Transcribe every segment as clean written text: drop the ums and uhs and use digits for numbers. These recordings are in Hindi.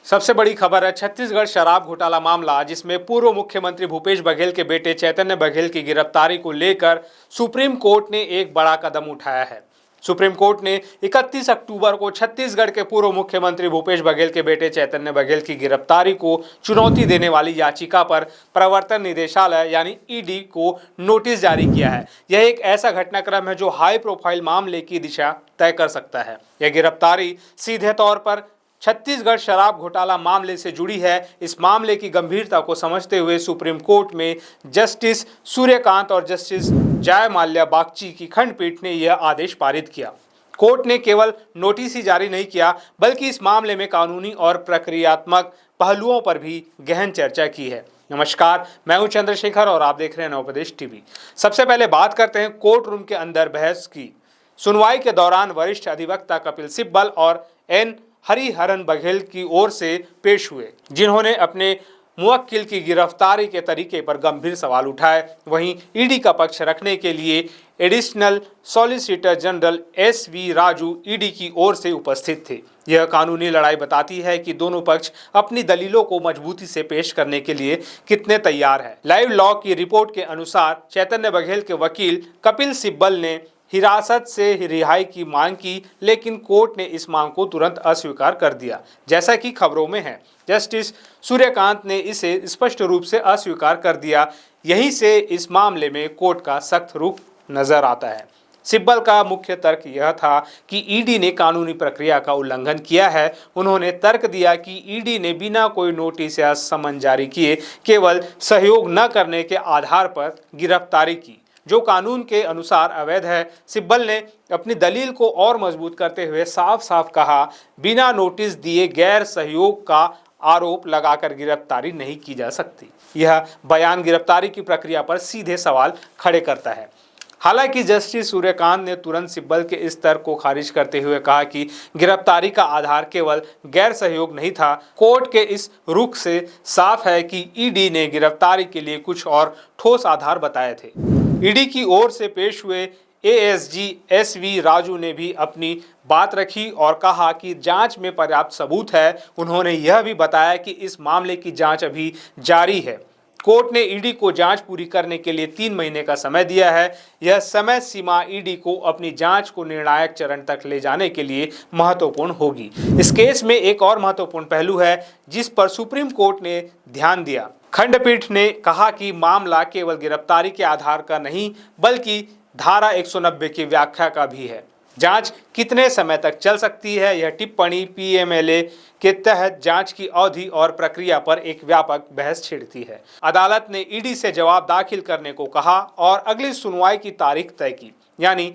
सबसे बड़ी खबर है छत्तीसगढ़ शराब घोटाला मामला, जिसमें पूर्व मुख्यमंत्री भूपेश बघेल के बेटे चैतन्य बघेल की गिरफ्तारी को लेकर सुप्रीम कोर्ट ने एक बड़ा कदम उठाया है। सुप्रीम कोर्ट ने 31 अक्टूबर को छत्तीसगढ़ के पूर्व मुख्यमंत्री भूपेश बघेल के बेटे चैतन्य बघेल की गिरफ्तारी को चुनौती देने वाली याचिका पर प्रवर्तन निदेशालय यानी ईडी को नोटिस जारी किया है। यह एक ऐसा घटनाक्रम है जो हाई प्रोफाइल मामले की दिशा तय कर सकता है। यह गिरफ्तारी सीधे तौर पर छत्तीसगढ़ शराब घोटाला मामले से जुड़ी है। इस मामले की गंभीरता को समझते हुए सुप्रीम कोर्ट में जस्टिस सूर्यकांत और जस्टिस जय माल्या बागची की खंडपीठ ने यह आदेश पारित किया। कोर्ट ने केवल नोटिस ही जारी नहीं किया, बल्कि इस मामले में कानूनी और प्रक्रियात्मक पहलुओं पर भी गहन चर्चा की है। नमस्कार, मैं हूं चंद्रशेखर और आप देख रहे हैं नवोपदेश टीवी। सबसे पहले बात करते हैं कोर्ट रूम के अंदर बहस की। सुनवाई के दौरान वरिष्ठ अधिवक्ता कपिल सिब्बल और एन हरिहरन बघेल की ओर से पेश हुए, जिन्होंने अपने मुवक्किल की गिरफ्तारी के तरीके पर गंभीर सवाल उठाए। वहीं ईडी का पक्ष रखने के लिए additional solicitor general SV. Raju ED की ओर से उपस्थित थे। यह कानूनी लड़ाई बताती है कि दोनों पक्ष अपनी दलीलों को मजबूती से पेश करने के लिए कितने तैयार हैं। लाइव लॉ की रिपोर्ट के अनुसार चैतन्य बघेल के वकील कपिल सिब्बल ने हिरासत से रिहाई की मांग की, लेकिन कोर्ट ने इस मांग को तुरंत अस्वीकार कर दिया, जैसा कि खबरों में है। जस्टिस सूर्यकांत ने इसे स्पष्ट रूप से अस्वीकार कर दिया। यहीं से इस मामले में कोर्ट का सख्त रुख नजर आता है। सिब्बल का मुख्य तर्क यह था कि ईडी ने कानूनी प्रक्रिया का उल्लंघन किया है। उन्होंने तर्क दिया कि ईडी ने बिना कोई नोटिस या समन जारी किए केवल सहयोग न करने के आधार पर गिरफ्तारी की, जो कानून के अनुसार अवैध है। सिब्बल ने अपनी दलील को और मजबूत करते हुए साफ साफ कहा, बिना नोटिस दिए गैर सहयोग का आरोप लगाकर गिरफ्तारी नहीं की जा सकती। यह बयान गिरफ्तारी की प्रक्रिया पर सीधे सवाल खड़े करता है। हालांकि जस्टिस सूर्यकांत ने तुरंत सिब्बल के इस तर्क को खारिज करते हुए कहा कि गिरफ्तारी का आधार केवल गैर सहयोग नहीं था। कोर्ट के इस रुख से साफ है कि ईडी ने गिरफ्तारी के लिए कुछ और ठोस आधार बताए थे। ईडी की ओर से पेश हुए एएसजी एस.वी. राजू ने भी अपनी बात रखी और कहा कि जांच में पर्याप्त सबूत है। उन्होंने यह भी बताया कि इस मामले की जांच अभी जारी है। कोर्ट ने ईडी को जांच पूरी करने के लिए 3 महीने का समय दिया है। यह समय सीमा ईडी को अपनी जांच को निर्णायक चरण तक ले जाने के लिए महत्वपूर्ण होगी। इस केस में एक और महत्वपूर्ण पहलू है जिस पर सुप्रीम कोर्ट ने ध्यान दिया। खंडपीठ ने कहा कि मामला केवल गिरफ्तारी के आधार का नहीं, बल्कि धारा 190 की व्याख्या का भी है। जांच कितने समय तक चल सकती है, यह टिप्पणी पीएमएलए के तहत जांच की अवधि और प्रक्रिया पर एक व्यापक बहस छिड़ती है। अदालत ने ईडी से जवाब दाखिल करने को कहा और अगली सुनवाई की तारीख तय की। यानी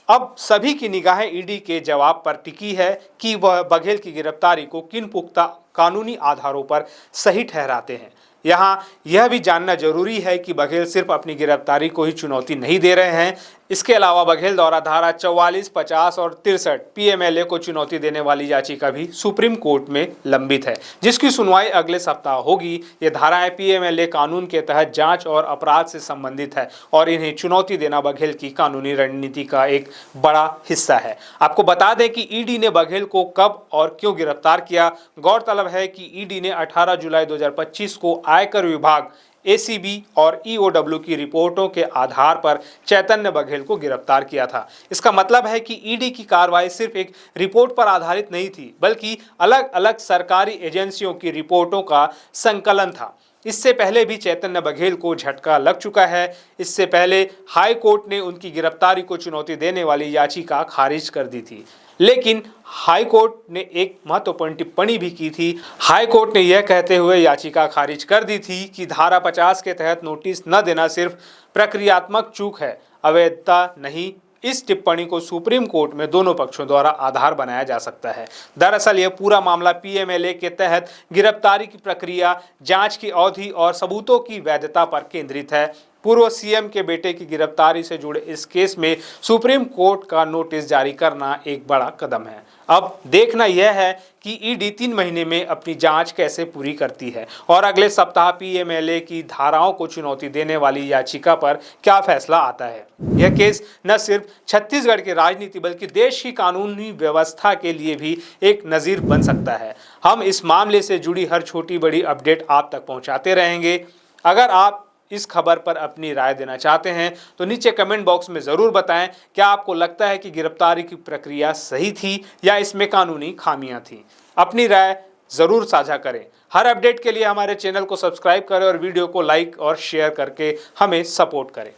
अब सभी की निगाहें ईडी के जवाब पर टिकी है कि वह बघेल की गिरफ्तारी को किन पुख्ता कानूनी आधारों पर सही ठहराते हैं। यहाँ यह भी जानना जरूरी है कि बघेल सिर्फ अपनी गिरफ्तारी को ही चुनौती नहीं दे रहे हैं। इसके अलावा बघेल द्वारा धारा 44, 50 और 63 पीएमएलए को चुनौती देने वाली याचिका भी सुप्रीम कोर्ट में लंबित है, जिसकी सुनवाई अगले सप्ताह होगी। ये धाराएं पीएमएलए कानून के तहत जांच और अपराध से संबंधित है और इन्हें चुनौती देना बघेल की कानूनी रणनीति का एक बड़ा हिस्सा है। आपको बता दें कि ईडी ने बघेल को कब और क्यों गिरफ्तार किया। गौरतलब है कि ईडी ने 18 जुलाई 2025 को आयकर विभाग, एसीबी और ईओडब्ल्यू की रिपोर्टों के आधार पर चैतन्य बघेल को गिरफ्तार किया था। इसका मतलब है कि ईडी की कार्रवाई सिर्फ एक रिपोर्ट पर आधारित नहीं थी, बल्कि अलग अलग सरकारी एजेंसियों की रिपोर्टों का संकलन था। इससे पहले भी चैतन्य बघेल को झटका लग चुका है। इससे पहले हाई कोर्ट ने उनकी गिरफ्तारी को चुनौती देने वाली याचिका खारिज कर दी थी, लेकिन हाई कोर्ट ने एक महत्वपूर्ण टिप्पणी भी की थी। हाई कोर्ट ने यह कहते हुए याचिका खारिज कर दी थी कि धारा 50 के तहत नोटिस न देना सिर्फ प्रक्रियात्मक चूक है, अवैधता नहीं। इस टिप्पणी को सुप्रीम कोर्ट में दोनों पक्षों द्वारा आधार बनाया जा सकता है। दरअसल यह पूरा मामला पीएमएलए के तहत गिरफ्तारी की प्रक्रिया, जांच की अवधि और सबूतों की वैधता पर केंद्रित है। पूर्व सीएम के बेटे की गिरफ्तारी से जुड़े इस केस में सुप्रीम कोर्ट का नोटिस जारी करना एक बड़ा कदम है। अब देखना यह है कि ईडी 3 महीने में अपनी जांच कैसे पूरी करती है और अगले सप्ताह पीएमएलए की धाराओं को चुनौती देने वाली याचिका पर क्या फैसला आता है। यह केस न सिर्फ छत्तीसगढ़ की राजनीति बल्कि देश की कानूनी व्यवस्था के लिए भी एक नजीर बन सकता है। हम इस मामले से जुड़ी हर छोटी बड़ी अपडेट आप तक पहुंचाते रहेंगे। अगर आप इस खबर पर अपनी राय देना चाहते हैं तो नीचे कमेंट बॉक्स में जरूर बताएं। क्या आपको लगता है कि गिरफ्तारी की प्रक्रिया सही थी या इसमें कानूनी खामियां थी? अपनी राय जरूर साझा करें। हर अपडेट के लिए हमारे चैनल को सब्सक्राइब करें और वीडियो को लाइक और शेयर करके हमें सपोर्ट करें।